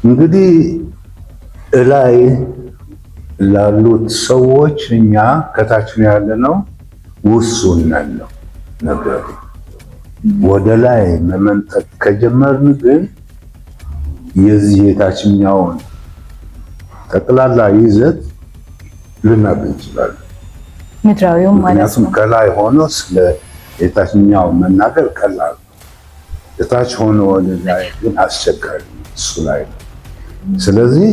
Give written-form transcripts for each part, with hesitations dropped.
እንግዲህ እላይ ላሉት ሰዎች እኛ ከታች ነው ያለነው፣ ውሱን ነው ነገሩ። ወደ ላይ መመንጠቅ ከጀመርን ግን የዚህ የታችኛውን ጠቅላላ ይዘት ልናገኝ እንችላለን። ምድራዊውም ማለት ነው። ከላይ ሆኖ ስለ የታችኛው መናገር ቀላል ነው። የታች ሆኖ ወደ ላይ ግን አስቸጋሪ ነው። እሱ ላይ ነው። ስለዚህ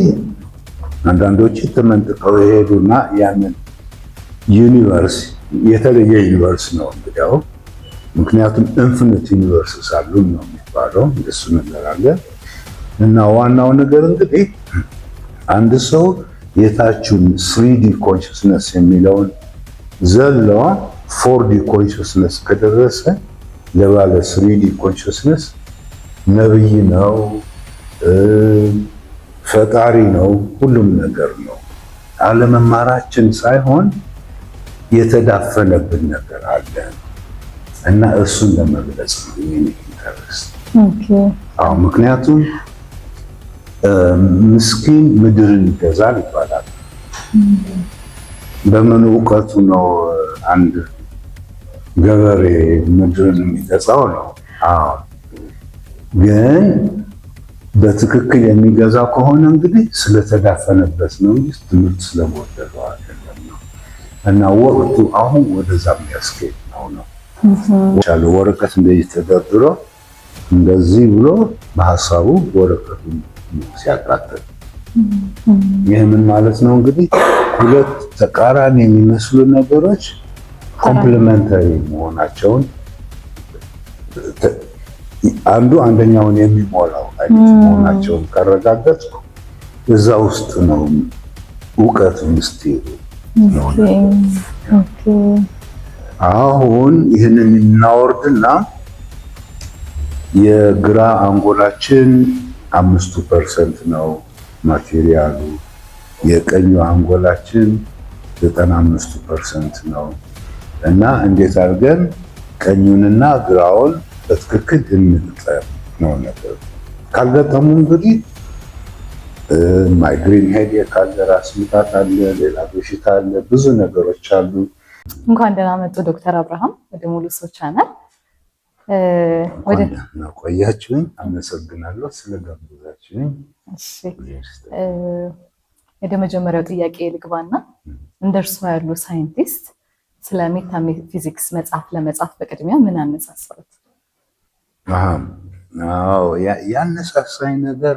አንዳንዶች ተመንጥቀው የሄዱና ያንን ዩኒቨርስ የተለየ ዩኒቨርስ ነው እንግዲያው፣ ምክንያቱም ኢንፊኒት ዩኒቨርስስ አሉ ነው የሚባለው። እንደሱ ነገር አለ እና ዋናው ነገር እንግዲህ አንድ ሰው የታችን 3D ኮንሽስነስ የሚለውን ዘሎ 4D ኮንሽስነስ ከደረሰ ለባለ 3D ኮንሽስነስ ነብይ ነው፣ ፈጣሪ ነው፣ ሁሉም ነገር ነው። አለመማራችን ሳይሆን የተዳፈነብን ነገር አለ እና እሱን ለመግለጽ ነው የኔ ኢንተረስት። አዎ፣ ምክንያቱም ምስኪን ምድርን ይገዛል ይባላል። በምን እውቀቱ ነው አንድ ገበሬ ምድርን የሚገዛው? ነው። አዎ፣ ግን በትክክል የሚገዛው ከሆነ እንግዲህ ስለተዳፈነበት ነው እንጂ ትምህርት ስለጎደለው አይደለም ነው። እና ወቅቱ አሁን ወደዛ የሚያስኬድ ነው። ወረቀት እንደዚህ ተደርድሮ እንደዚህ ብሎ በሀሳቡ ወረቀቱን ሲያቃጥል፣ ይህ ምን ማለት ነው እንግዲህ ሁለት ተቃራኒ የሚመስሉ ነገሮች ኮምፕሊመንታሪ መሆናቸውን አንዱ አንደኛውን የሚሞላው አይነት መሆናቸውን ካረጋገጥ እዛ ውስጥ ነው እውቀት ምስጢሩ ነው። አሁን ይህንን እናወርድና የግራ አንጎላችን 5% ነው ማቴሪያሉ፣ የቀኙ አንጎላችን 95% ነው። እና እንዴት አድርገን ቀኙንና ግራውን በትክክል እንግጠም ነው ነገር። ካልገጠሙ እንግዲህ ማይግሬን ሄዴክ አለ፣ ራስ ምታት አለ፣ ሌላ በሽታ አለ፣ ብዙ ነገሮች አሉ። እንኳን ደህና መጡ ዶክተር አብርሃም ወደ ሙሉ ሰው ቻናል። ቆያችሁኝ። አመሰግናለሁ ስለጋበዛችሁኝ። ወደ መጀመሪያው ጥያቄ ልግባና እንደ እርስዎ ያሉ ሳይንቲስት ስለ ሜታፊዚክስ መጽሐፍ ለመጻፍ በቅድሚያ ምን አነሳሳዎት? ያነሳሳኝ ነገር